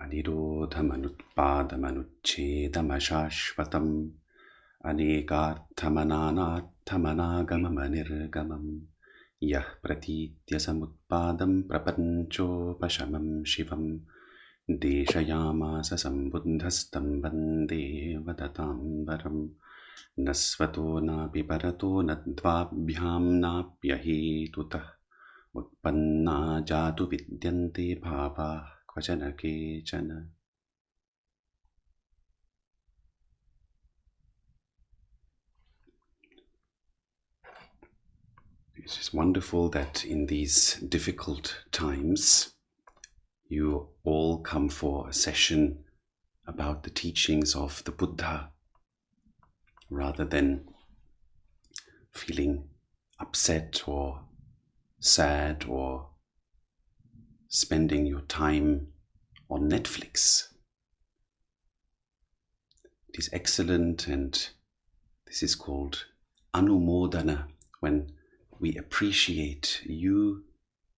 anirodhamanutpadamanuच्छedamashashvatam anekathamanathamagamam yah pratitya samutpadam prapanchopashamam shivam deshayamasa sambuddhastam vande vadatambaram nasvato napi parato nadvabhyam napyahetutah utpanna jatu vidyante bhava kvachana kechana. It is wonderful that in these difficult times you all come for a session about the teachings of the Buddha, rather than feeling upset or sad or spending your time on Netflix. It is excellent, and this is called anumodana, when we appreciate you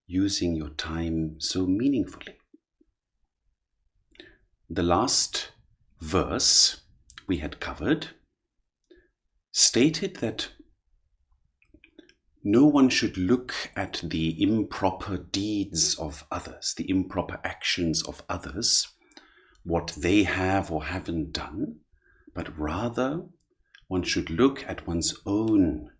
using your time so meaningfully. The last verse we had covered stated that no one should look at the improper deeds of others, the improper actions of others, what they have or haven't done, but rather one should look at one's own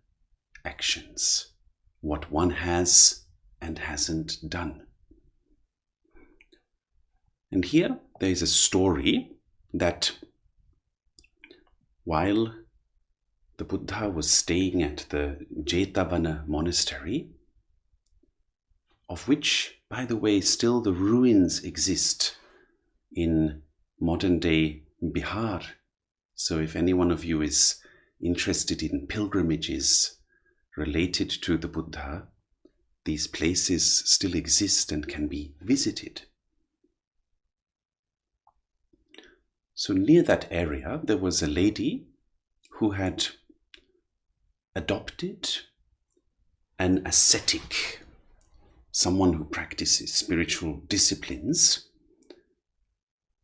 actions, what one has and hasn't done. And here there is a story that while the Buddha was staying at the Jetavana monastery, of which, by the way, still the ruins exist in modern-day Bihar. So if any one of you is interested in pilgrimages related to the Buddha, these places still exist and can be visited. So near that area, there was a lady who had adopted an ascetic, someone who practices spiritual disciplines.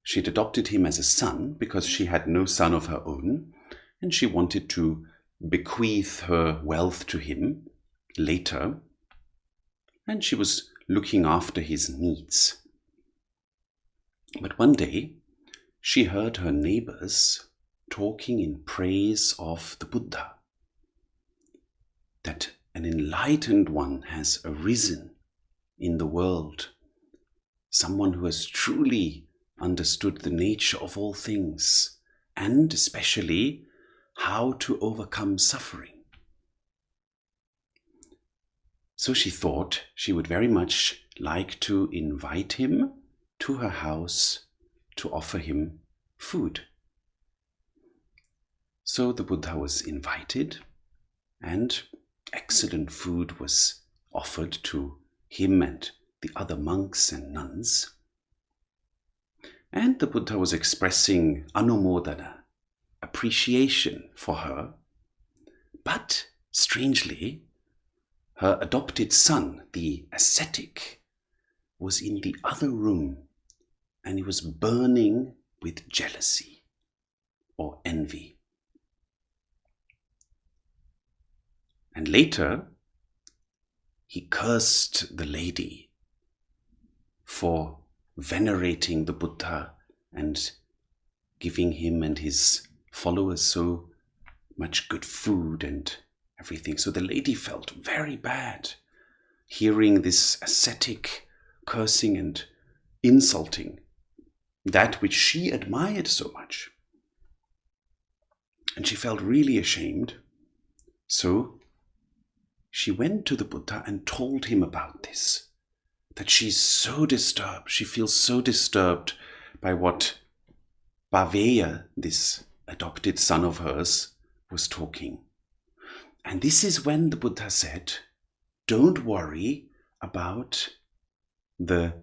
She'd adopted him as a son because she had no son of her own, and she wanted to bequeath her wealth to him later, and she was looking after his needs. But one day, she heard her neighbors talking in praise of the Buddha, that an enlightened one has arisen in the world, someone who has truly understood the nature of all things, and especially how to overcome suffering. So she thought she would very much like to invite him to her house to offer him food. So the Buddha was invited, and excellent food was offered to him and the other monks and nuns. And the Buddha was expressing anumodana, appreciation for her. But, strangely, her adopted son, the ascetic, was in the other room, and he was burning with jealousy or envy. And later, he cursed the lady for venerating the Buddha and giving him and his followers so much good food and everything. So the lady felt very bad hearing this ascetic cursing and insulting that which she admired so much. And she felt really ashamed. So she went to the Buddha and told him about this, that she's so disturbed, she feels so disturbed by what Bhaveya, this adopted son of hers, was talking. And this is when the Buddha said, don't worry about the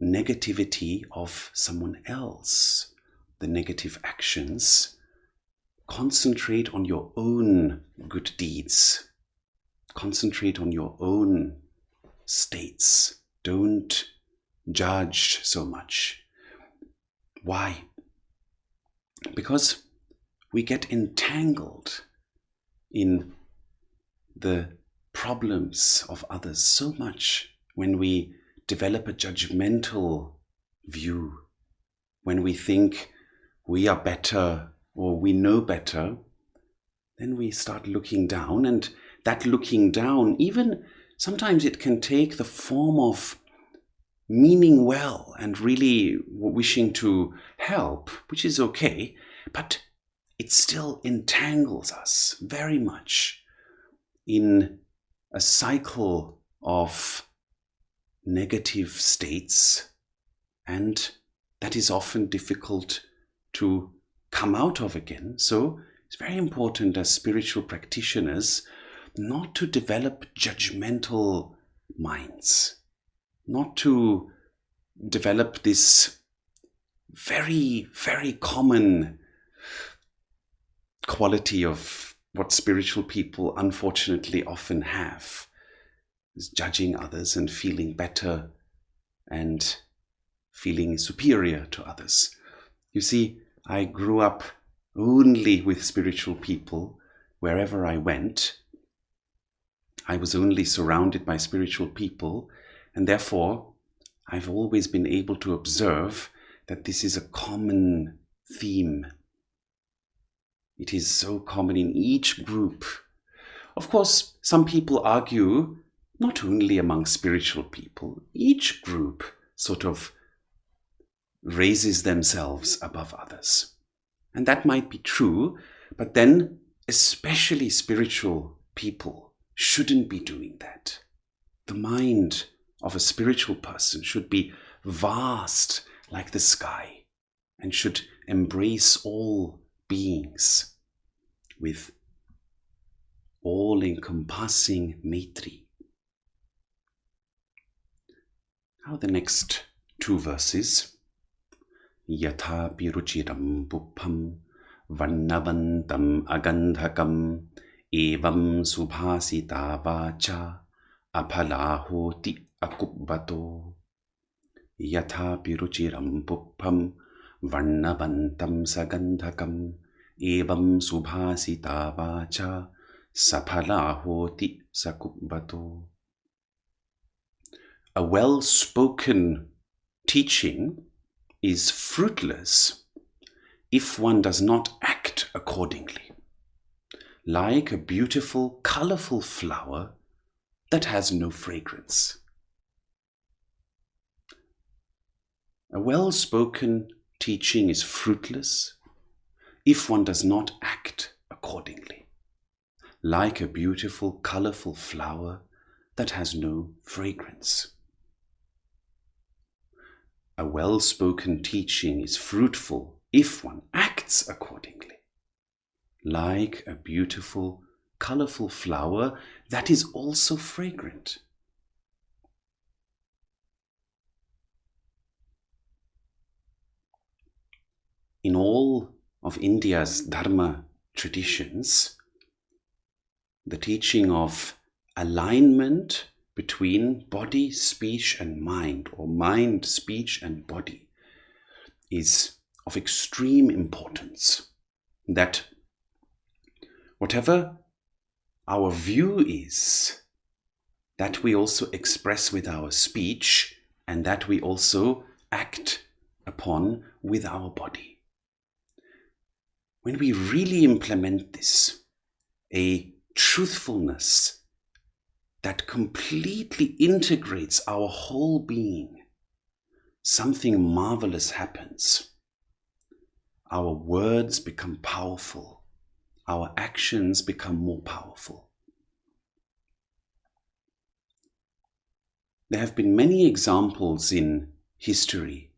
negativity of someone else, the negative actions. Concentrate on your own good deeds. Concentrate on your own states. Don't judge so much. Why? Because we get entangled in the problems of others so much when we develop a judgmental view, when we think we are better or we know better, then we start looking down, and that looking down, even sometimes it can take the form of meaning well and really wishing to help, which is okay, but it still entangles us very much in a cycle of negative states, and that is often difficult to come out of again. So it's very important as spiritual practitioners not to develop judgmental minds, not to develop this very, very common quality of what spiritual people unfortunately often have, is judging others and feeling better and feeling superior to others. You see, I grew up only with spiritual people. Wherever I went, I was only surrounded by spiritual people, and therefore I've always been able to observe that this is a common theme. It is so common in each group. Of course, some people argue, not only among spiritual people, each group sort of raises themselves above others. And that might be true, but then especially spiritual people shouldn't be doing that. The mind of a spiritual person should be vast like the sky and should embrace all beings with all-encompassing maitri. Now the next two verses. Yatha piruchiram pupham vannavantam agandhakam evam subhasita vacha aphalahoti akubbato. Yatha piruchiram pupham varnavantam sagandhakam evam subhasita vacha saphalahoti sakubbato. A well-spoken teaching is fruitless if one does not act accordingly, like a beautiful, colorful flower that has no fragrance. A well-spoken teaching is fruitless if one does not act accordingly, like a beautiful, colorful flower that has no fragrance. A well-spoken teaching is fruitful if one acts accordingly, like a beautiful, colorful flower that is also fragrant. In all of India's Dharma traditions, the teaching of alignment between body, speech, and mind, or mind, speech, and body, is of extreme importance. That whatever our view is, that we also express with our speech, and that we also act upon with our body. When we really implement this, a truthfulness that completely integrates our whole being, something marvelous happens. Our words become powerful. Our actions become more powerful. There have been many examples in history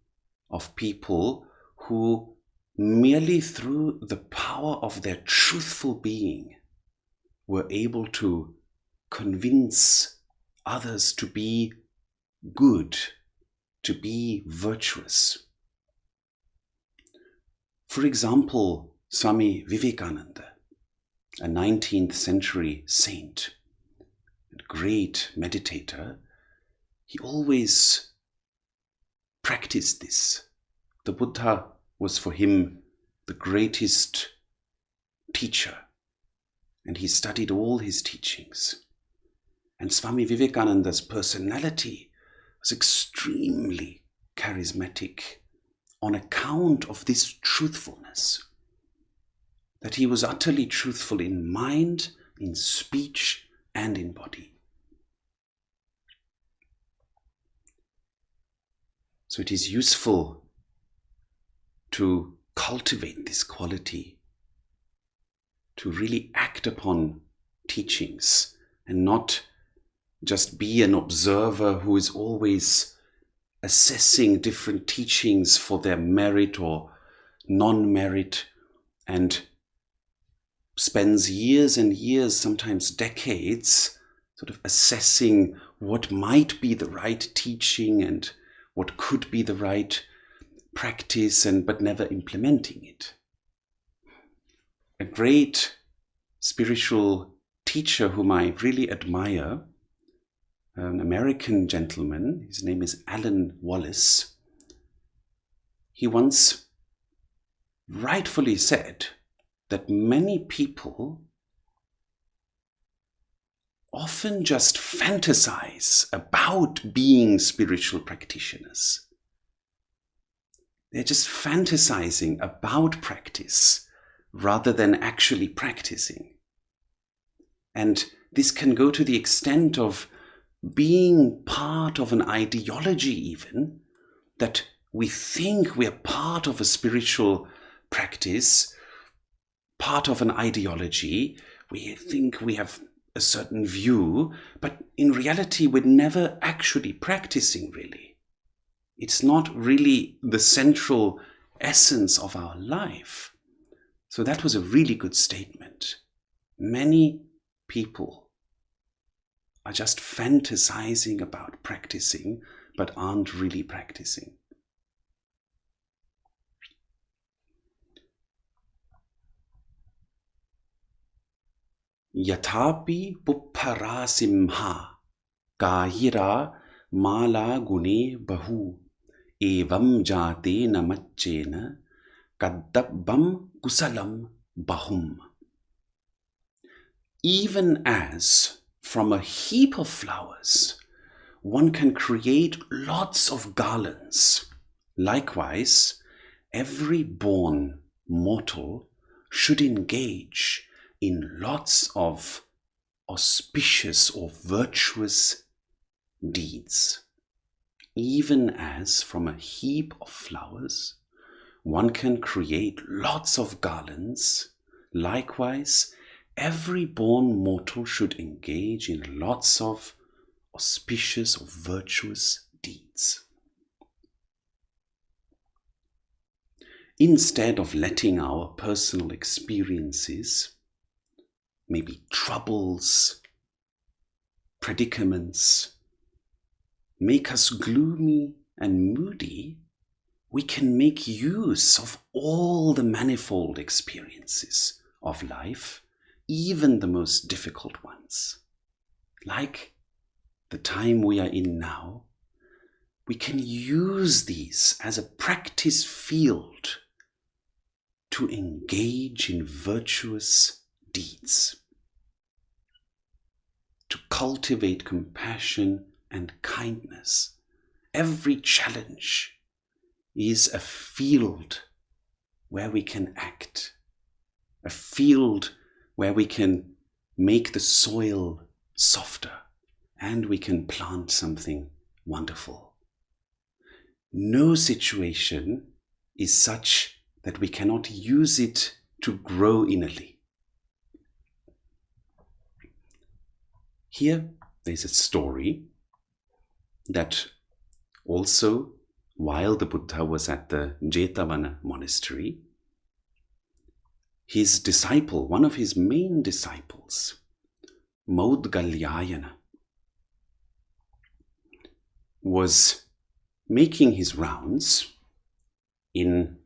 of people who merely through the power of their truthful being were able to convince others to be good, to be virtuous. For example, Swami Vivekananda, a 19th century saint, a great meditator, he always practiced this. The Buddha was for him the greatest teacher, and he studied all his teachings. And Swami Vivekananda's personality was extremely charismatic on account of this truthfulness, that he was utterly truthful in mind, in speech, and in body. So it is useful to cultivate this quality, to really act upon teachings and not just be an observer who is always assessing different teachings for their merit or non-merit and spends years and years, sometimes decades, sort of assessing what might be the right teaching and what could be the right practice, but never implementing it. A great spiritual teacher whom I really admire, an American gentleman, his name is Alan Wallace, he once rightfully said that many people often just fantasize about being spiritual practitioners. They're just fantasizing about practice rather than actually practicing. And this can go to the extent of being part of an ideology even, that we think we're part of a spiritual practice, part of an ideology. We think we have a certain view, but in reality we're never actually practicing really. It's not really the central essence of our life. So that was a really good statement. Many people are just fantasizing about practicing, but aren't really practicing. Yathapi puppara simha kahira mala gune bahu evam jate namachena kadabbam kusalam bahum. Even as from a heap of flowers one can create lots of garlands, likewise every born mortal should engage in lots of auspicious or virtuous deeds. Even as from a heap of flowers one can create lots of garlands, likewise every born mortal should engage in lots of auspicious or virtuous deeds. Instead of letting our personal experiences, maybe troubles, predicaments, make us gloomy and moody, we can make use of all the manifold experiences of life, even the most difficult ones. Like the time we are in now, we can use these as a practice field to engage in virtuous deeds, to cultivate compassion and kindness. Every challenge is a field where we can act, a field where we can make the soil softer and we can plant something wonderful. No situation is such that we cannot use it to grow innerly. Here there's a story that also, while the Buddha was at the Jetavana monastery, his disciple, one of his main disciples, Maudgalyayana, was making his rounds in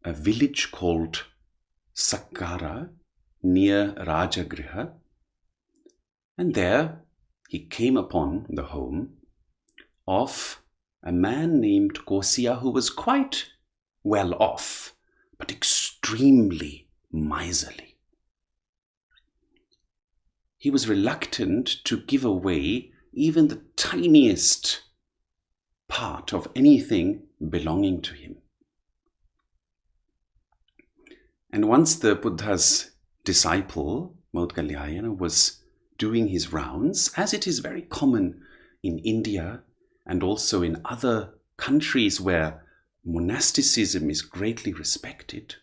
a village called Sakkara near Rajagriha, and there he came upon the home of a man named Kosya who was quite well off, but extremely miserly. He was reluctant to give away even the tiniest part of anything belonging to him. And once the Buddha's disciple, Maudgalyayana, was doing his rounds, as it is very common in India and also in other countries where monasticism is greatly respected.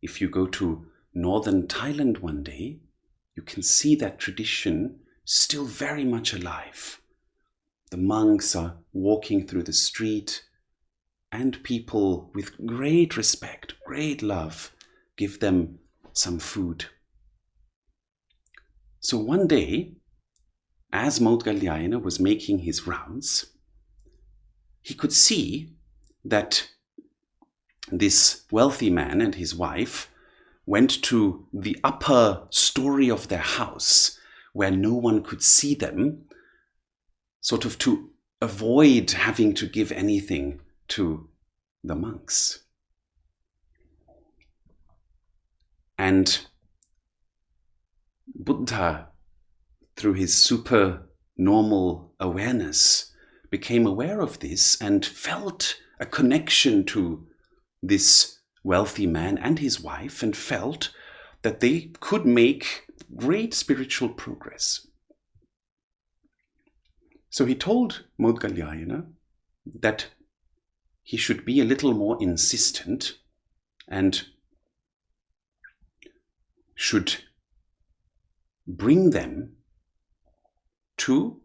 If you go to northern Thailand one day, you can see that tradition still very much alive. The monks are walking through the street, and people with great respect, great love, give them some food. So one day, as Maudgalyayana was making his rounds, he could see that this wealthy man and his wife went to the upper story of their house where no one could see them, sort of to avoid having to give anything to the monks. And Buddha, through his supernormal awareness, became aware of this and felt a connection to this wealthy man and his wife, and felt that they could make great spiritual progress. So he told Maudgalyayana that he should be a little more insistent and should bring them to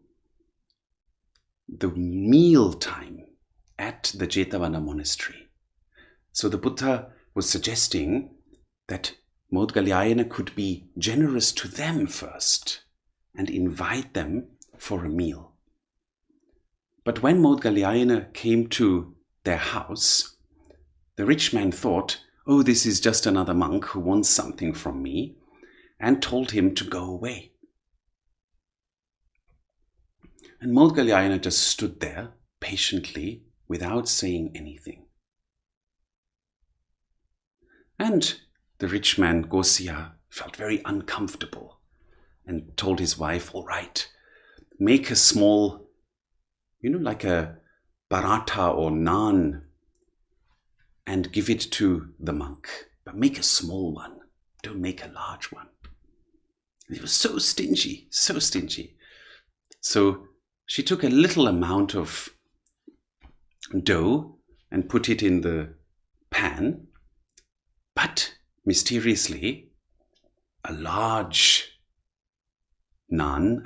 the meal time at the Jetavana monastery. So the Buddha was suggesting that Maudgalyayana could be generous to them first and invite them for a meal. But when Maudgalyayana came to their house, the rich man thought, "Oh, this is just another monk who wants something from me," and told him to go away. And Maudgalyayana just stood there patiently without saying anything. And the rich man, Gosya, felt very uncomfortable and told his wife, "All right, make a small, like a paratha or naan, and give it to the monk. But make a small one. Don't make a large one." And he was so stingy, so stingy. So she took a little amount of dough and put it in the pan, but mysteriously, a large naan,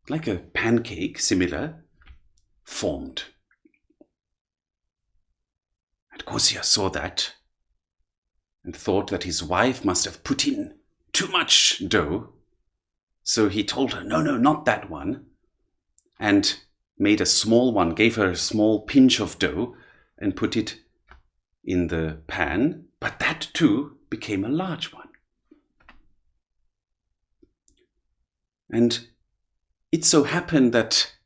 like a pancake, similar, formed. And Gosya saw that and thought that his wife must have put in too much dough. So he told her, no, not that one, and made a small one, gave her a small pinch of dough and put it in the pan, but that too became a large one. And it so happened that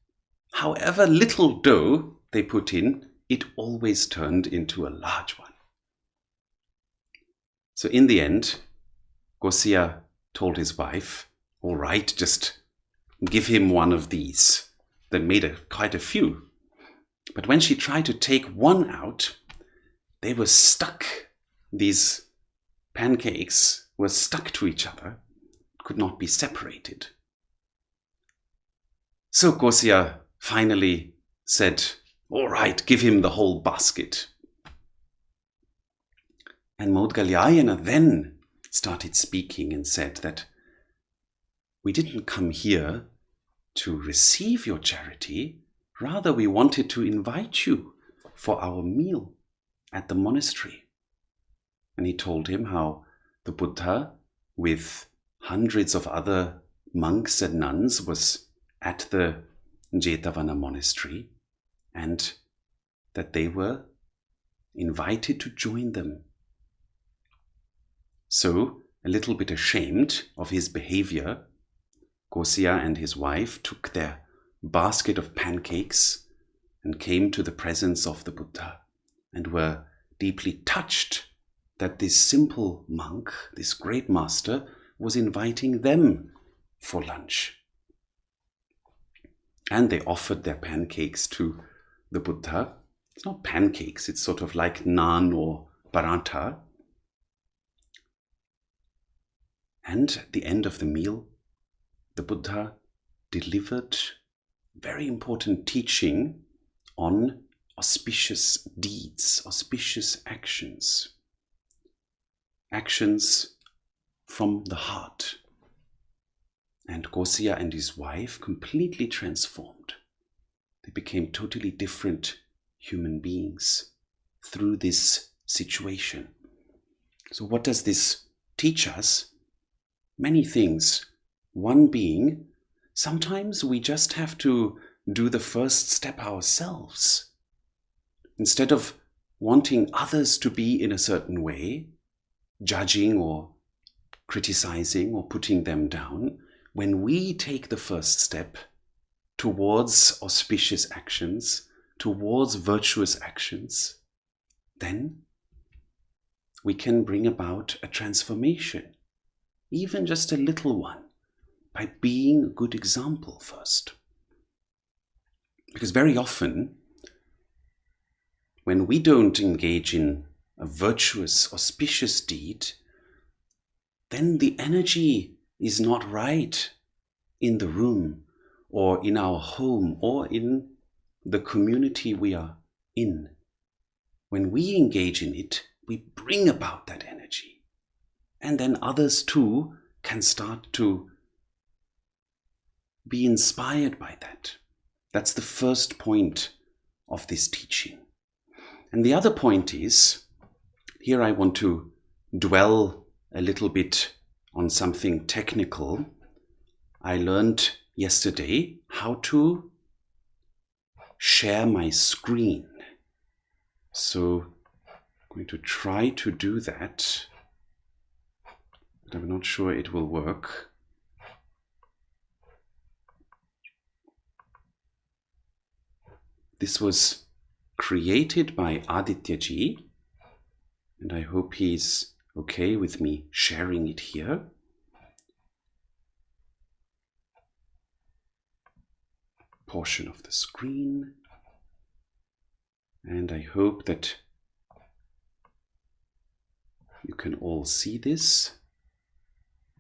however little dough they put in, it always turned into a large one. So in the end, Gosya told his wife, "All right, just give him one of these." Then made quite a few. But when she tried to take one out, they were stuck. These pancakes were stuck to each other, could not be separated. So Gosya finally said, "All right, give him the whole basket." And Maudgalyayana then started speaking and said that we didn't come here to receive your charity, rather we wanted to invite you for our meal at the monastery. And he told him how the Buddha, with hundreds of other monks and nuns, was at the Jetavana monastery, and that they were invited to join them. So, a little bit ashamed of his behavior, Gosya and his wife took their basket of pancakes and came to the presence of the Buddha and were deeply touched that this simple monk, this great master, was inviting them for lunch. And they offered their pancakes to the Buddha. It's not pancakes, it's sort of like naan or paratha. And at the end of the meal, the Buddha delivered very important teaching on auspicious deeds, auspicious actions. Actions from the heart. And Gosaya and his wife completely transformed. They became totally different human beings through this situation. So what does this teach us? Many things. One being, sometimes we just have to do the first step ourselves. Instead of wanting others to be in a certain way, judging or criticizing or putting them down, when we take the first step towards auspicious actions, towards virtuous actions, then we can bring about a transformation, even just a little one, by being a good example first. Because very often, when we don't engage in a virtuous, auspicious deed, then the energy is not right in the room or in our home or in the community we are in. When we engage in it, we bring about that energy. And then others too can start to be inspired by that. That's the first point of this teaching. And the other point is, here I want to dwell a little bit on something technical. I learned yesterday how to share my screen. So I'm going to try to do that, but I'm not sure it will work. This was created by Aditya-ji, and I hope he's okay with me sharing it here. Portion of the screen. And I hope that you can all see this.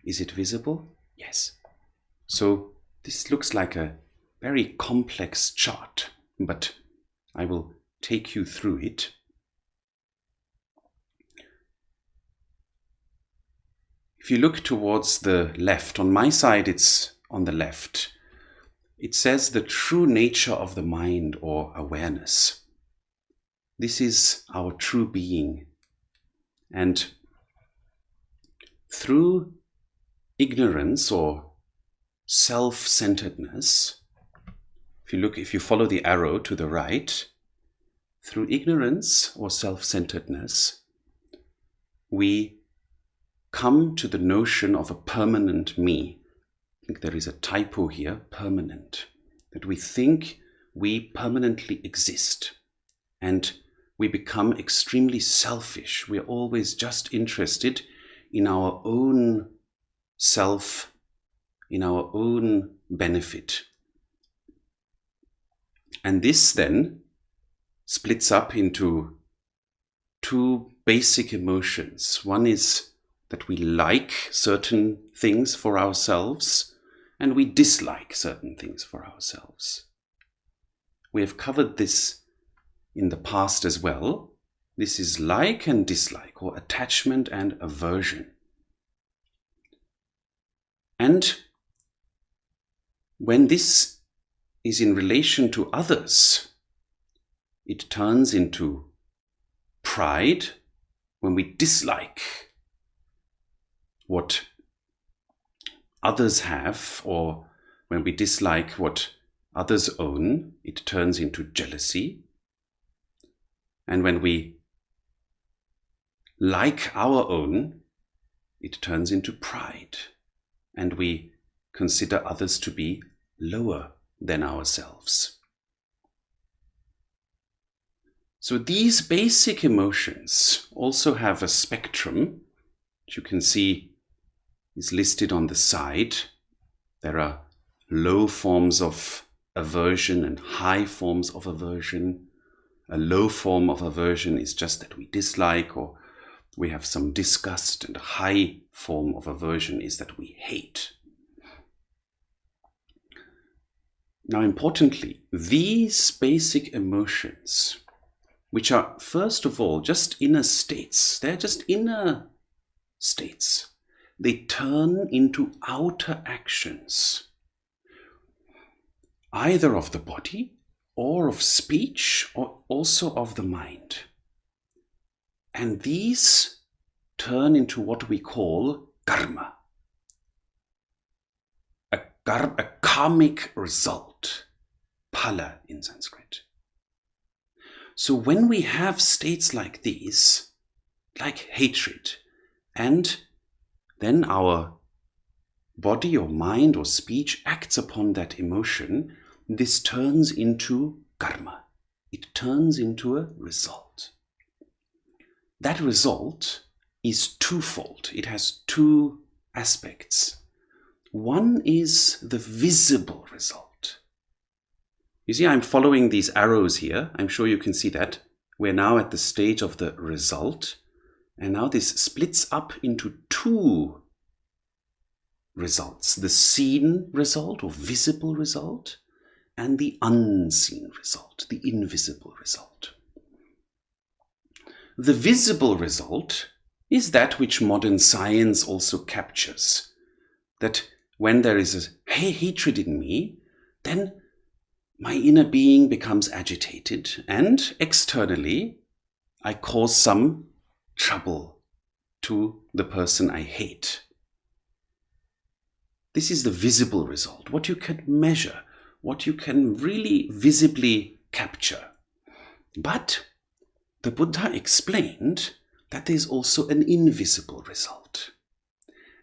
Is it visible? Yes. So this looks like a very complex chart, but I will take you through it. If you look towards the left, on my side it's on the left, it says the true nature of the mind or awareness. This is our true being. And through ignorance or self-centeredness, if you follow the arrow to the right, through ignorance or self-centeredness, we come to the notion of a permanent me. I think there is a typo here, permanent. That we think we permanently exist. And we become extremely selfish. We're always just interested in our own self, in our own benefit. And this then splits up into two basic emotions. One is that we like certain things for ourselves and we dislike certain things for ourselves. We have covered this in the past as well. This is like and dislike, or attachment and aversion. And when this is in relation to others, it turns into pride when we dislike what others have, or when we dislike what others own, it turns into jealousy. And when we like our own, it turns into pride, and we consider others to be lower than ourselves. So these basic emotions also have a spectrum, which you can see is listed on the side. There are low forms of aversion and high forms of aversion. A low form of aversion is just that we dislike or we have some disgust, and a high form of aversion is that we hate. Now, importantly, these basic emotions, which are first of all just inner states, they're just inner states. They turn into outer actions, either of the body or of speech or also of the mind. And these turn into what we call karma, a karmic result, phala in Sanskrit. So when we have states like these, like hatred, and then our body or mind or speech acts upon that emotion, this turns into karma. It turns into a result. That result is twofold. It has two aspects. One is the visible result. You see, I'm following these arrows here. I'm sure you can see that. We're now at the stage of the result. And now this splits up into two results. The seen result or visible result and the unseen result, the invisible result. The visible result is that which modern science also captures. That when there is a hatred in me, then my inner being becomes agitated and externally I cause some trouble to the person I hate. This is the visible result, what you can measure, what you can really visibly capture. But the Buddha explained that there's also an invisible result.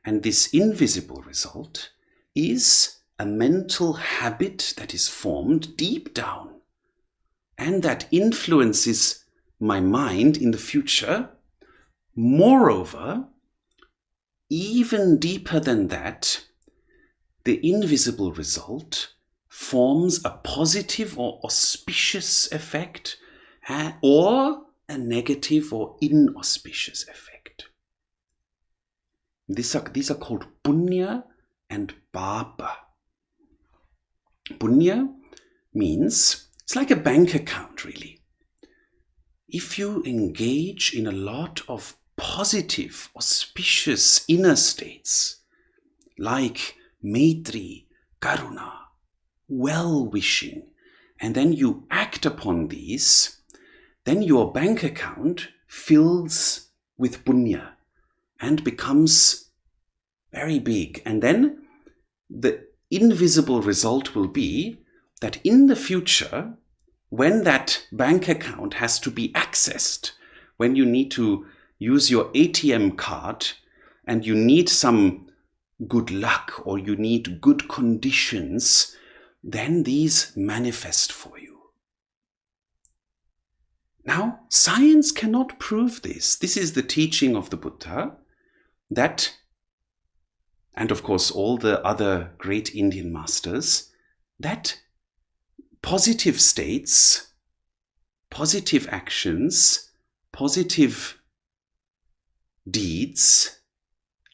And this invisible result is a mental habit that is formed deep down and that influences my mind in the future. Moreover, even deeper than that, the invisible result forms a positive or auspicious effect or a negative or inauspicious effect. These are called punya and pāpa. Punya means it's like a bank account, really. If you engage in a lot of positive, auspicious inner states, like maitri, karuna, well-wishing, and then you act upon these, then your bank account fills with punya and becomes very big. And then the invisible result will be that in the future, when that bank account has to be accessed, when you need to use your ATM card and you need some good luck or you need good conditions, then these manifest for you. Now, science cannot prove this. This is the teaching of the Buddha, that, and of course all the other great Indian masters, that positive states, positive actions, positive deeds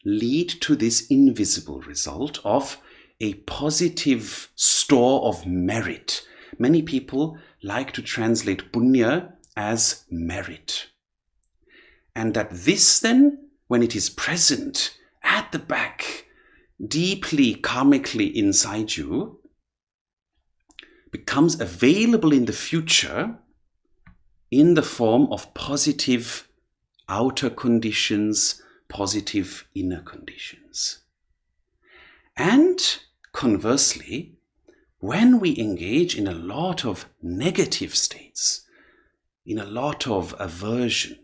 lead to this invisible result of a positive store of merit. Many people like to translate punya as merit. And that this then, when it is present at the back, deeply karmically inside you, becomes available in the future in the form of positive outer conditions, positive inner conditions. And conversely, when we engage in a lot of negative states, in a lot of aversion,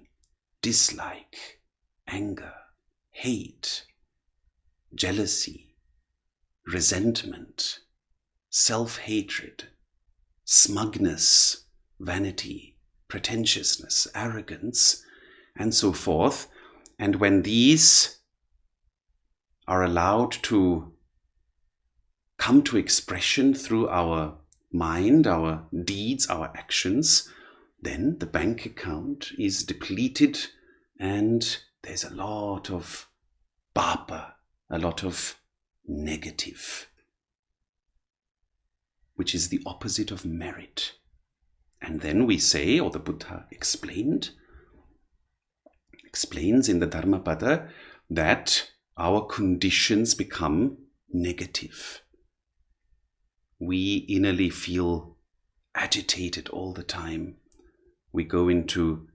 dislike, anger, hate, jealousy, resentment, self-hatred, smugness, vanity, pretentiousness, arrogance, and so forth. And when these are allowed to come to expression through our mind, our deeds, our actions, then the bank account is depleted and there's a lot of papa, a lot of negative, which is the opposite of merit. And then we say, or the Buddha explains in the Dharmapada, that our conditions become negative. We innerly feel agitated all the time. We go into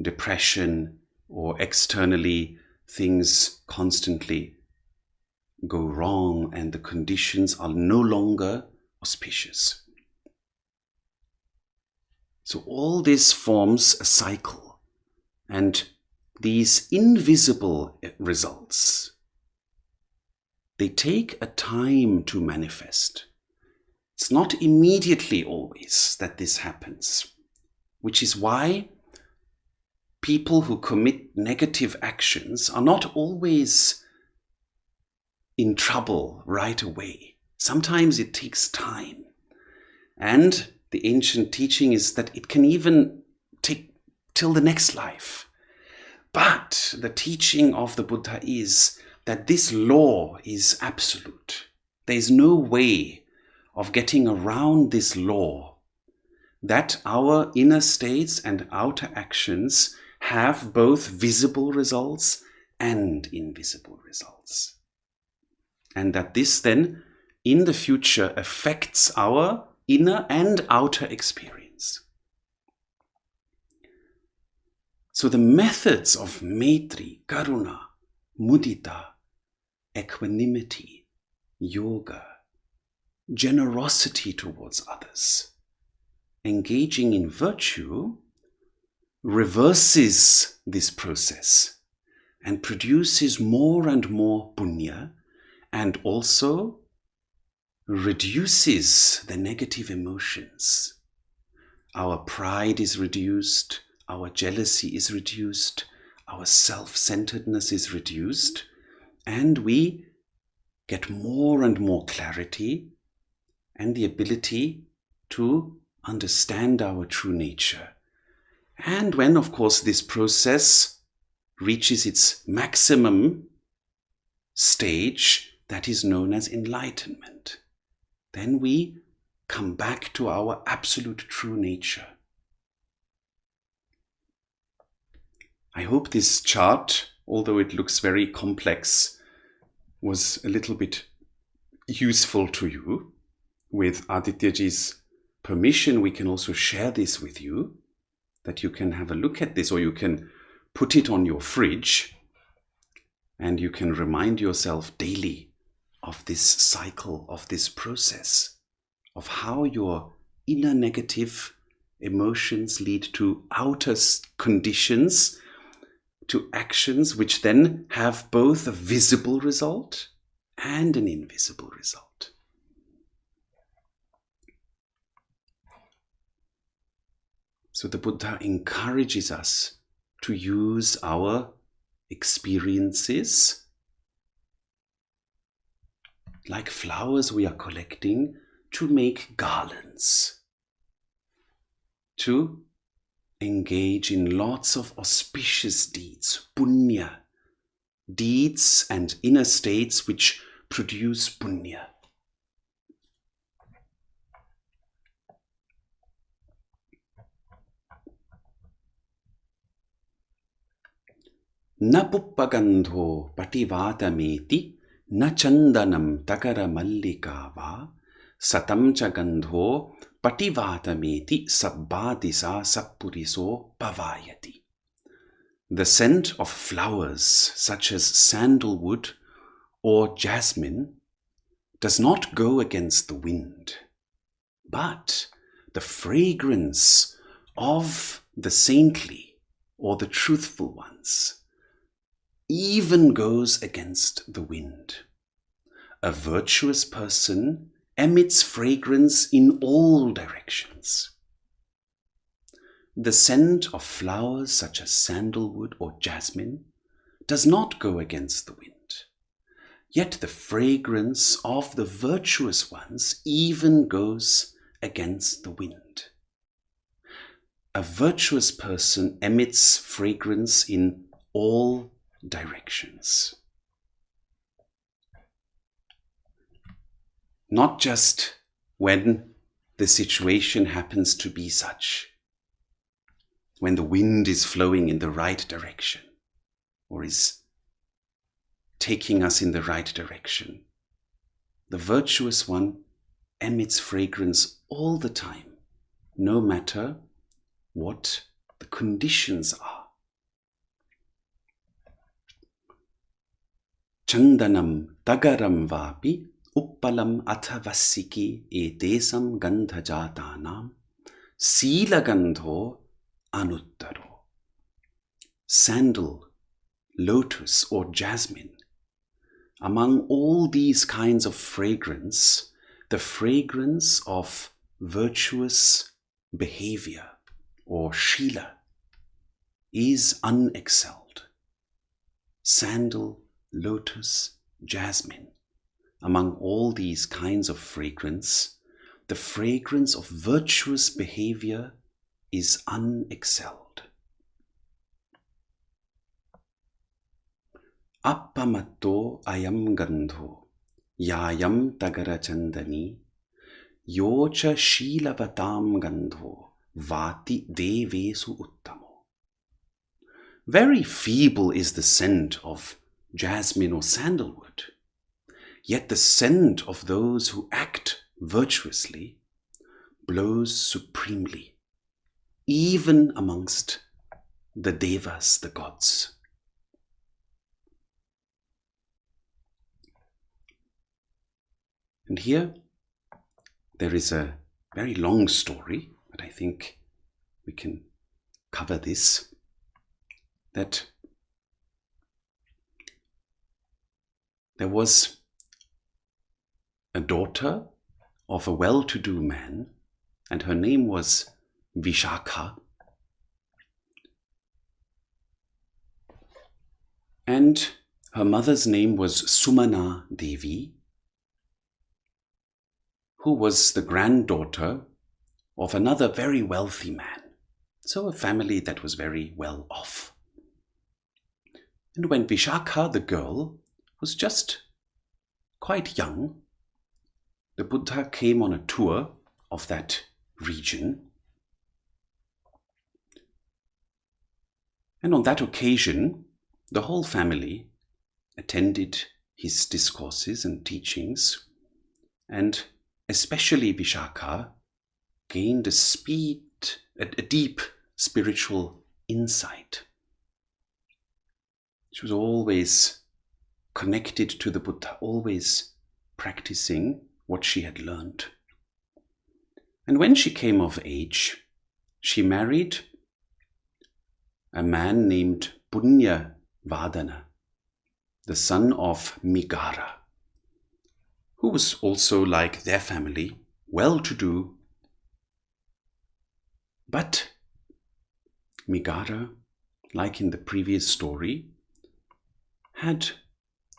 depression, or externally things constantly go wrong and the conditions are no longer auspicious. So all this forms a cycle, and these invisible results, they take a time to manifest. It's not immediately always that this happens, which is why people who commit negative actions are not always in trouble right away. Sometimes it takes time. And the ancient teaching is that it can even take till the next life. But the teaching of the Buddha is that this law is absolute. There is no way of getting around this law, that our inner states and outer actions have both visible results and invisible results. And that this then, in the future, affects our inner and outer experience. So the methods of Maitri, Karuna, Mudita, equanimity, yoga, generosity towards others, engaging in virtue, reverses this process and produces more and more punya, and also reduces the negative emotions. Our pride is reduced, our jealousy is reduced, our self-centeredness is reduced, and we get more and more clarity and the ability to understand our true nature. And when, of course, this process reaches its maximum stage, that is known as enlightenment, then we come back to our absolute true nature. I hope this chart, although it looks very complex, was a little bit useful to you. With Adityaji's permission, we can also share this with you, that you can have a look at this, or you can put it on your fridge and you can remind yourself daily of this cycle, of this process, of how your inner negative emotions lead to outer conditions, to actions which then have both a visible result and an invisible result. So the Buddha encourages us to use our experiences like flowers we are collecting to make garlands, to engage in lots of auspicious deeds, punya, deeds and inner states which produce punya. Na puppagandho pativatameti na chandanam takara mallika va satam cha gandho pativatameti sabbadisa sappuriso pavayati. The scent of flowers such as sandalwood or jasmine does not go against the wind, but the fragrance of the saintly or the truthful ones even goes against the wind. A virtuous person emits fragrance in all directions. the scent of flowers such as sandalwood or jasmine does not go against the wind. Yet the fragrance of the virtuous ones even goes against the wind. A virtuous person emits fragrance in all directions. Not just when the situation happens to be such, when the wind is flowing in the right direction or is taking us in the right direction. The virtuous one emits fragrance all the time, no matter what the conditions are. Chandanam tagaram vapi uppalam athavasiki etesam gandhajatanam silagandho anuttaro. Sandal, lotus or jasmine. Among all these kinds of fragrance, the fragrance of virtuous behavior or shila is unexcelled. Sandal, lotus, jasmine. Among all these kinds of fragrance, the fragrance of virtuous behavior is unexcelled. Appamatto ayam gandho yayam tagara chandani yocha shilavatam gandho vati devesu uttamo. Very feeble is the scent of jasmine or sandalwood, yet the scent of those who act virtuously blows supremely, even amongst the devas, the gods. And here there is a very long story, but I think we can cover this, that there was a daughter of a well-to-do man, and her name was Vishakha. And her mother's name was Sumana Devi, who was the granddaughter of another very wealthy man. So a family that was very well off. And when Vishakha, the girl, was just quite young, the Buddha came on a tour of that region. And on that occasion, the whole family attended his discourses and teachings, and especially Vishakha gained a deep spiritual insight. She was always connected to the Buddha, always practicing what she had learned. And when she came of age, she married a man named Punya Vadana, the son of Migara, who was also, like their family, well-to-do. But Migara, like in the previous story, had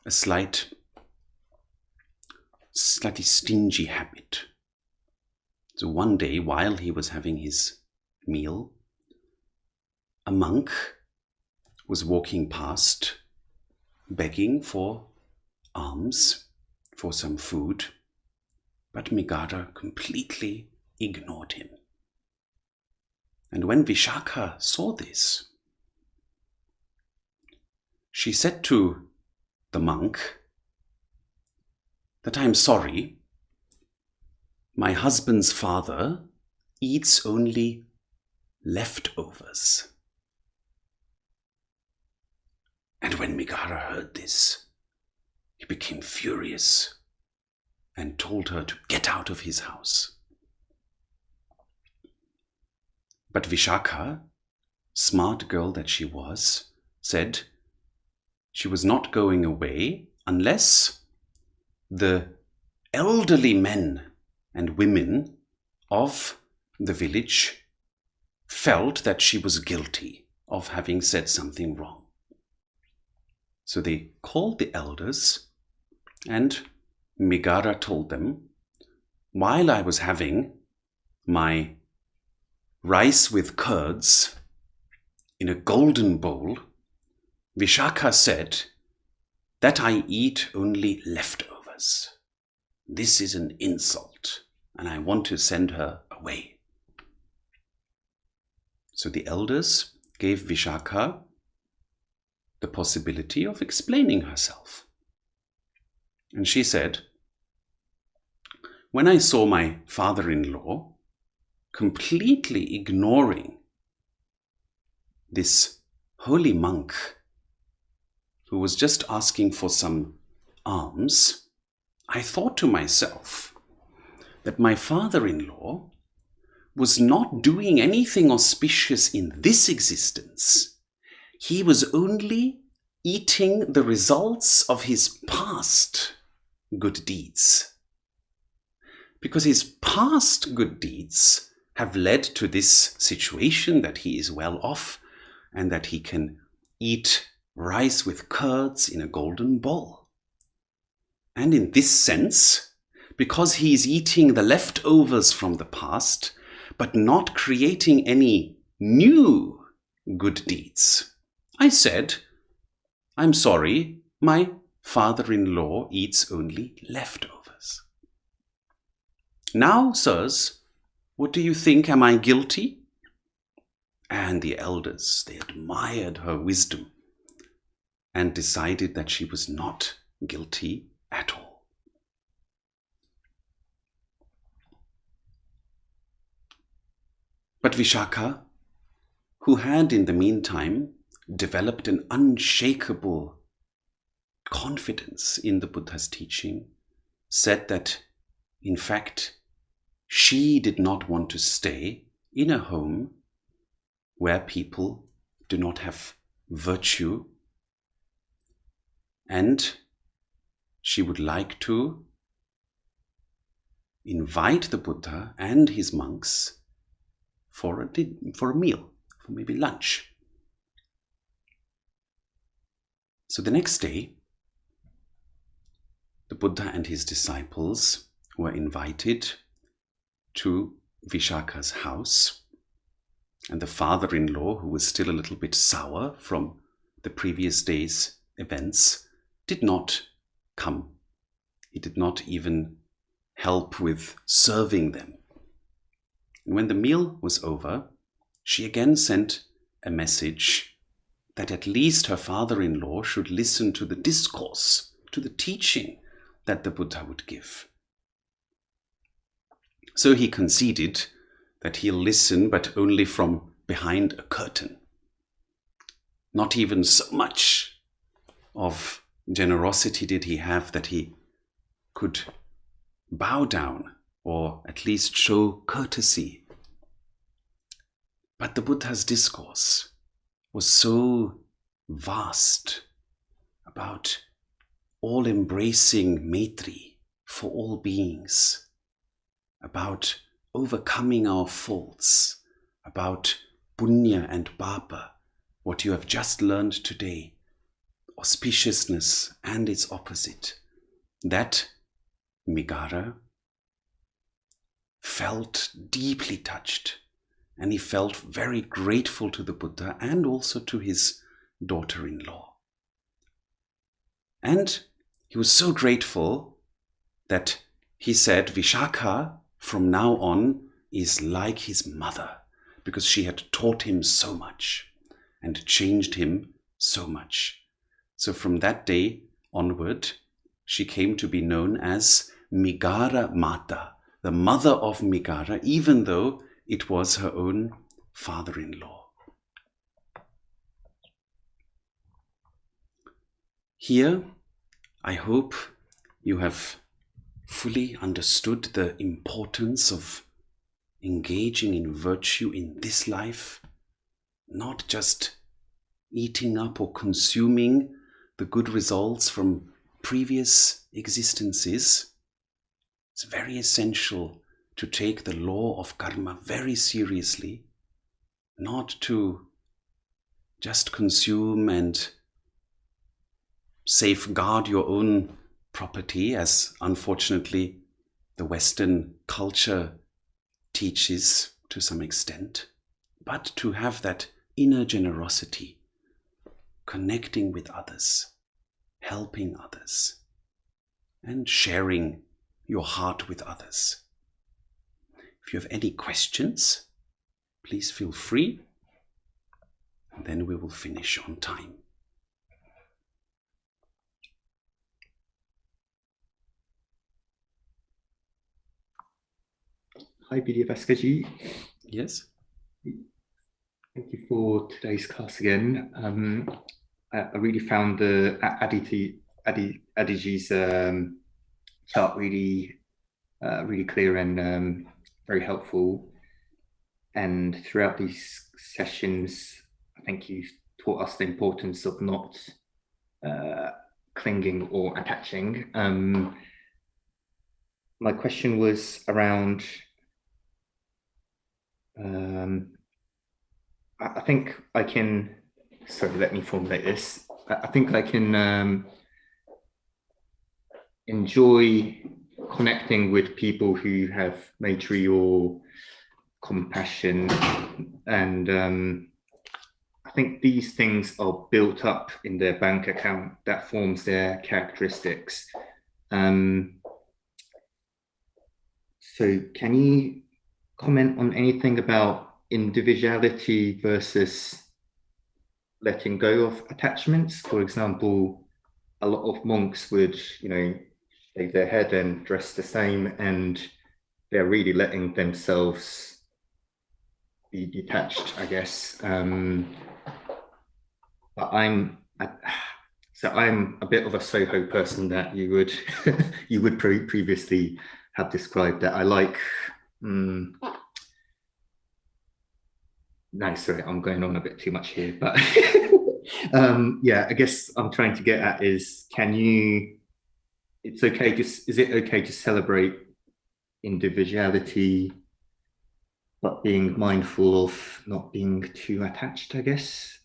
a slightly stingy habit. So one day, while he was having his meal, a monk was walking past, begging for alms, for some food, but Migara completely ignored him. And when Vishakha saw this, she said to the monk that, "I'm sorry, my husband's father eats only leftovers." And when Migara heard this, he became furious and told her to get out of his house. But Vishakha, smart girl that she was, said she was not going away unless the elderly men and women of the village felt that she was guilty of having said something wrong. So they called the elders, and Migara told them, while I was having my rice with curds in a golden bowl, Vishaka said that I eat only leftovers. This is an insult, and I want to send her away. So the elders gave Vishaka the possibility of explaining herself. And she said, when I saw my father-in-law completely ignoring this holy monk who was just asking for some alms, I thought to myself that my father-in-law was not doing anything auspicious in this existence. He was only eating the results of his past good deeds. Because his past good deeds have led to this situation that he is well off and that he can eat rice with curds in a golden bowl. And in this sense, because he is eating the leftovers from the past, but not creating any new good deeds, I said, I'm sorry, my father-in-law eats only leftovers. Now, sirs, what do you think? Am I guilty? And the elders, they admired her wisdom and decided that she was not guilty at all. But Vishaka, who had in the meantime developed an unshakable confidence in the Buddha's teaching, said that, in fact, she did not want to stay in a home where people do not have virtue, and she would like to invite the Buddha and his monks for a meal, for maybe lunch. So the next day, the Buddha and his disciples were invited to Vishaka's house, and the father-in-law, who was still a little bit sour from the previous day's events, did not come. He did not even help with serving them. And when the meal was over, she again sent a message that at least her father-in-law should listen to the discourse, to the teaching that the Buddha would give. So he conceded that he'll listen, but only from behind a curtain. Not even so much of generosity did he have that he could bow down or at least show courtesy. But the Buddha's discourse was so vast about all-embracing Maitri for all beings, about overcoming our faults, about punya and papa, what you have just learned today, auspiciousness and its opposite, that Migara felt deeply touched, and he felt very grateful to the Buddha and also to his daughter-in-law. And he was so grateful that he said Vishaka from now on is like his mother, because she had taught him so much and changed him so much. So from that day onward, she came to be known as Migara Mata, the mother of Migara, even though it was her own father-in-law. Here, I hope you have fully understood the importance of engaging in virtue in this life, not just eating up or consuming the good results from previous existences. It's very essential to take the law of karma very seriously not to just consume and safeguard your own property, as unfortunately the Western culture teaches to some extent, but to have that inner generosity, connecting with others, helping others, and sharing your heart with others. If you have any questions, please feel free, and then we will finish on time. Hi, Vidyābhāskar. Yes? Thank you for today's class again. I really found the Adiji's chart really clear and very helpful. And throughout these sessions, I think you've taught us the importance of not clinging or attaching. My question was around, I think I can, sorry, let me formulate this. I think I can enjoy connecting with people who have Maitri or compassion, and I think these things are built up in their bank account that forms their characteristics. So can you comment on anything about individuality versus letting go of attachments? For example, a lot of monks would, shave their head and dress the same, and they're really letting themselves be detached, I guess. But I'm a bit of a Soho person that you would you would previously have described, that I like. No, sorry, I'm going on a bit too much here, but yeah, I guess I'm trying to get at is, is it okay to celebrate individuality, but being mindful of not being too attached, I guess?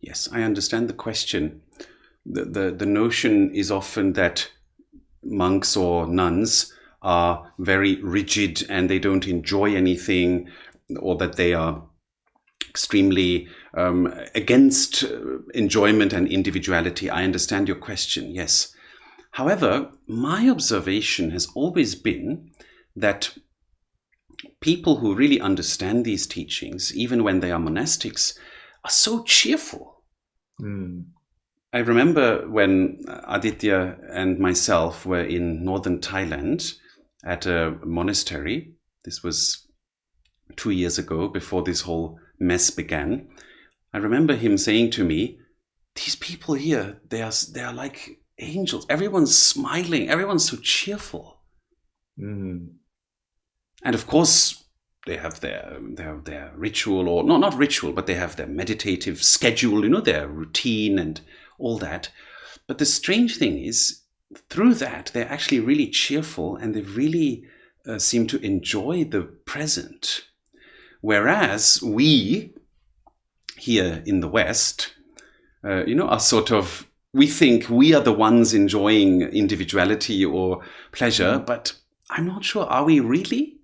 Yes, I understand the question. The notion is often that monks or nuns are very rigid and they don't enjoy anything, or that they are extremely against enjoyment and individuality. I understand your question, yes. However, my observation has always been that people who really understand these teachings, even when they are monastics, are so cheerful. I remember when Aditya and myself were in northern Thailand at a monastery. This was 2 years ago, before this whole mess began. I remember him saying to me, these people here, they are like angels. Everyone's smiling. Everyone's so cheerful. And of course, they have their ritual, or not ritual, but they have their meditative schedule, their routine and all that. But the strange thing is, through that, they're actually really cheerful, and they really seem to enjoy the present. Whereas we here in the West, are sort of, we think we are the ones enjoying individuality or pleasure, but I'm not sure, are we really?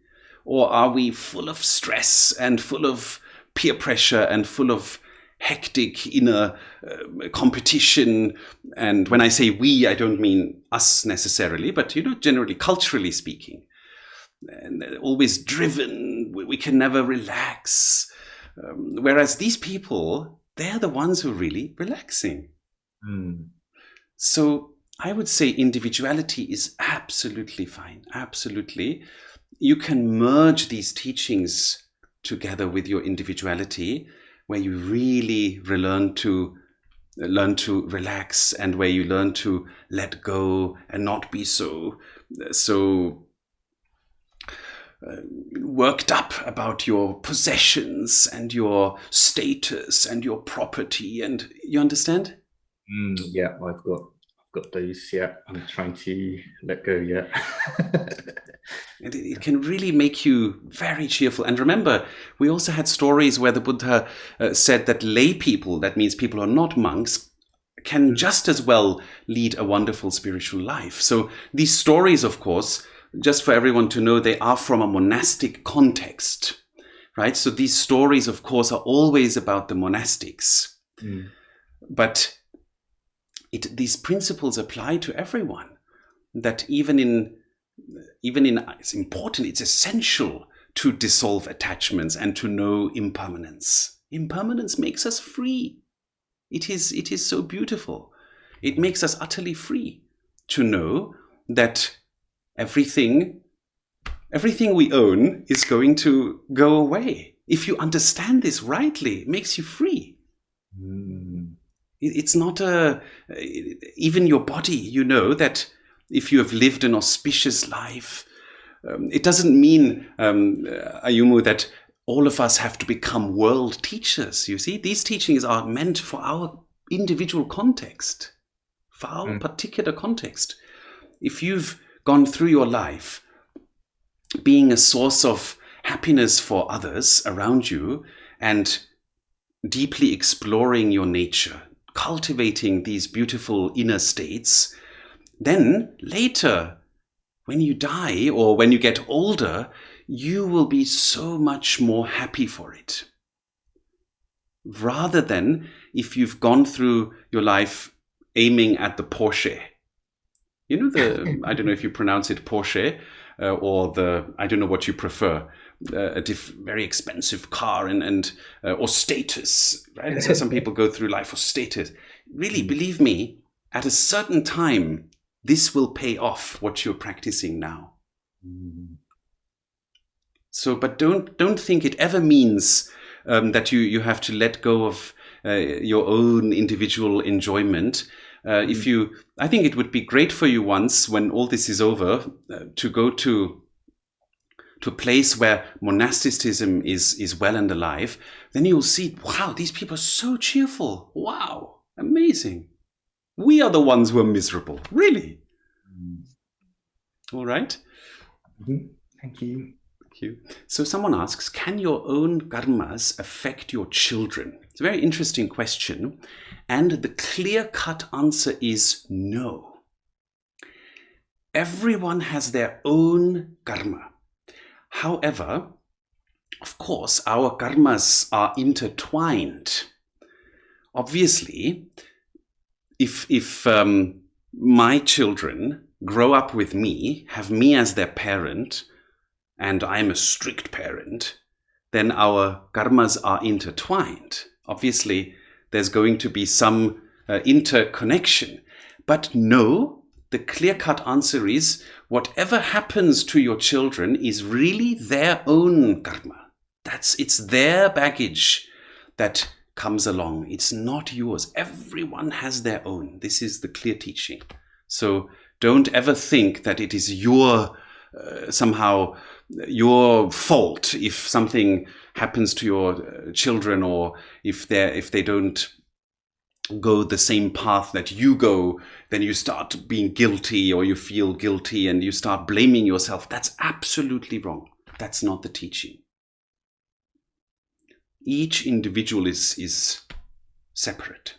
Or are we full of stress and full of peer pressure and full of hectic inner competition? And when I say we, I don't mean us necessarily, but, generally, culturally speaking. And always driven, we can never relax. Whereas these people, they're the ones who are really relaxing. So I would say individuality is absolutely fine. Absolutely. You can merge these teachings together with your individuality, where you really learn to relax, and where you learn to let go and not be so worked up about your possessions and your status and your property. And you understand? Yeah, I've got those. Yeah, I'm trying to let go. Yeah. It can really make you very cheerful. And remember, we also had stories where the Buddha said that lay people, that means people who are not monks, can just as well lead a wonderful spiritual life. So these stories, of course, just for everyone to know, they are from a monastic context, right? So these stories, of course, are always about the monastics. But these principles apply to everyone. That even in it's important, it's essential to dissolve attachments and to know impermanence. Impermanence makes us free. It is so beautiful. It makes us utterly free to know that everything we own is going to go away. If you understand this rightly, it makes you free. It's not even your body, you know, that if you have lived an auspicious life, it doesn't mean, Ayumu, that all of us have to become world teachers. You see, these teachings are meant for our individual context, for our particular context. If you've gone through your life being a source of happiness for others around you and deeply exploring your nature, cultivating these beautiful inner states, then later, when you die or when you get older, you will be so much more happy for it. Rather than if you've gone through your life aiming at the Porsche. You know, I don't know if you pronounce it Porsche or I don't know what you prefer, very expensive car or status, right? So some people go through life for status. Really, believe me, at a certain time, this will pay off what you're practicing now. So, but don't think it ever means that you have to let go of your own individual enjoyment. I think it would be great for you once, when all this is over, to go to a place where monasticism is well and alive. Then you'll see, wow, these people are so cheerful. Wow, amazing. We are the ones who are miserable, really. All right. Thank you. Thank you. So someone asks, can your own karmas affect your children? It's a very interesting question. And the clear-cut answer is no. Everyone has their own karma. However, of course, our karmas are intertwined. Obviously, if my children grow up with me, have me as their parent, and I'm a strict parent, then our karmas are intertwined. Obviously, there's going to be some interconnection. But no, the clear-cut answer is whatever happens to your children is really their own karma. It's their baggage that comes along. It's not yours. Everyone has their own. This is the clear teaching. So don't ever think that it is somehow your fault if something happens to your children, or if they don't go the same path that you go, then you start being guilty, or you feel guilty and you start blaming yourself. That's absolutely wrong. That's not the teaching. Each individual is separate.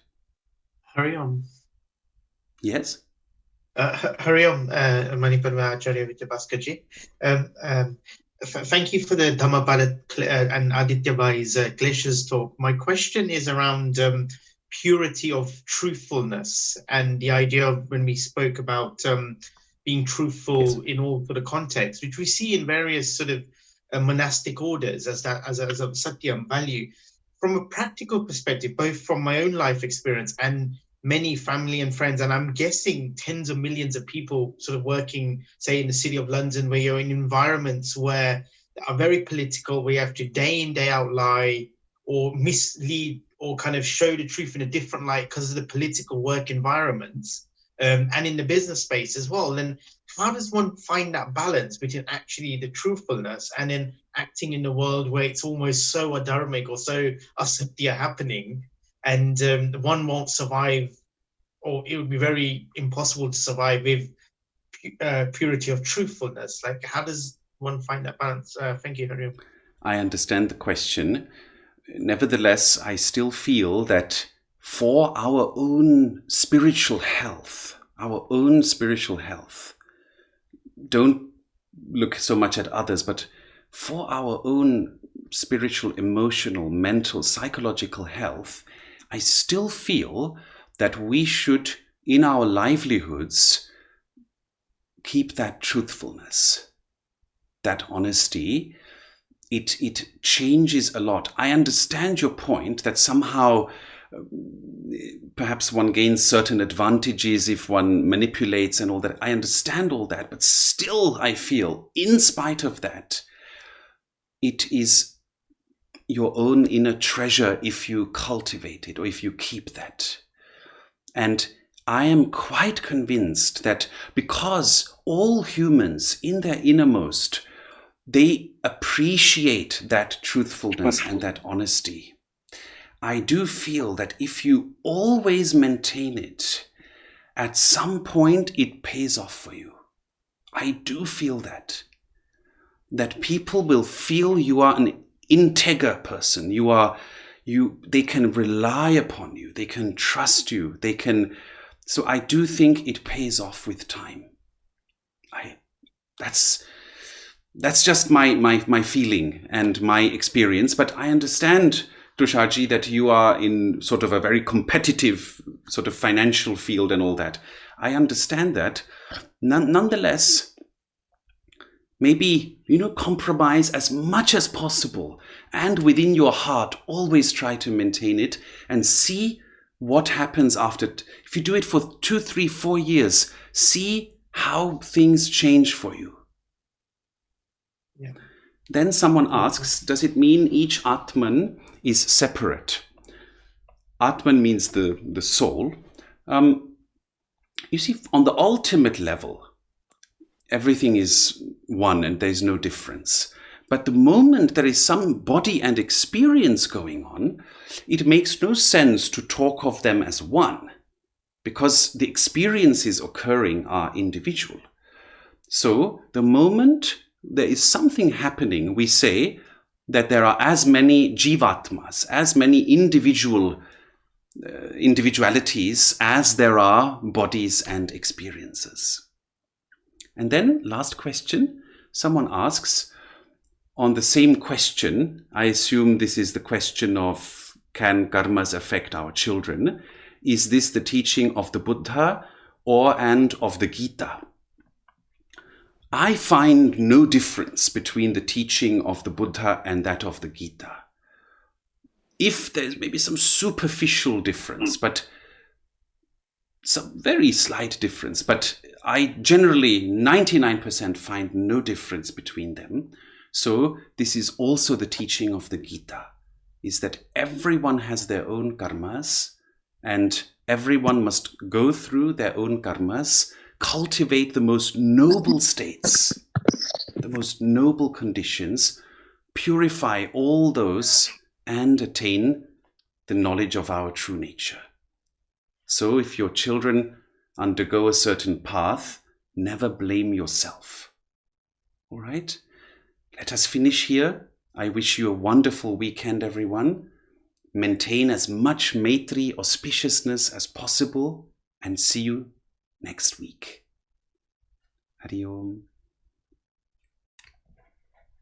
Hari Om. Yes? Hari Om, Manipadma Āchārya Vidyābhāskar ji. Thank you for the Dharmapada and Aditya Bhai's Kleshas talk. My question is around purity of truthfulness, and the idea of when we spoke about being truthful in all sort of contexts, which we see in various sort of monastic orders as a satyam value. From a practical perspective, both from my own life experience and many family and friends, and I'm guessing tens of millions of people sort of working, say, in the city of London, where you're in environments where are very political, where you have to day in, day out lie or mislead or kind of show the truth in a different light because of the political work environments, and in the business space as well. Then how does one find that balance between actually the truthfulness and then acting in the world where it's almost so adharmic or so asatya happening, and one won't survive, or it would be very impossible to survive with purity of truthfulness? Like, how does one find that balance? Thank you, Hariom. I understand the question. Nevertheless, I still feel that for our own spiritual health, don't look so much at others, but for our own spiritual, emotional, mental, psychological health, I still feel that we should, in our livelihoods, keep that truthfulness, that honesty. It changes a lot. I understand your point that somehow perhaps one gains certain advantages if one manipulates and all that. I understand all that, but still I feel, in spite of that, it is your own inner treasure if you cultivate it or if you keep that. And I am quite convinced that because all humans in their innermost, they appreciate that truthfulness and that honesty. I do feel that if you always maintain it, at some point it pays off for you. I do feel that people will feel you are an integer person. They can rely upon you. They can trust you. So I do think it pays off with time. That's just my feeling and my experience. But I understand, Tusharji, that you are in sort of a very competitive sort of financial field and all that. I understand that. Nonetheless, maybe, compromise as much as possible, and within your heart, always try to maintain it and see what happens after. If you do it for 2, 3, 4 years, see how things change for you. Yeah. Then someone asks, does it mean each Atman is separate? Atman means the soul. You see, on the ultimate level, everything is one and there's no difference. But the moment there is some body and experience going on, it makes no sense to talk of them as one, because the experiences occurring are individual. So the moment there is something happening, we say that there are as many jivatmas, as many individualities as there are bodies and experiences. And then, last question, someone asks, on the same question, I assume this is the question of, can karmas affect our children? Is this the teaching of the Buddha and of the Gita? I find no difference between the teaching of the Buddha and that of the Gita. If there's maybe some superficial difference, but some very slight difference, but I generally 99% find no difference between them. So this is also the teaching of the Gita, is that everyone has their own karmas and everyone must go through their own karmas, cultivate the most noble states, the most noble conditions, purify all those and attain the knowledge of our true nature. So if your children undergo a certain path, never blame yourself. All right? Let us finish here. I wish you a wonderful weekend, everyone. Maintain as much Maitri auspiciousness as possible and see you next week. Hari Om.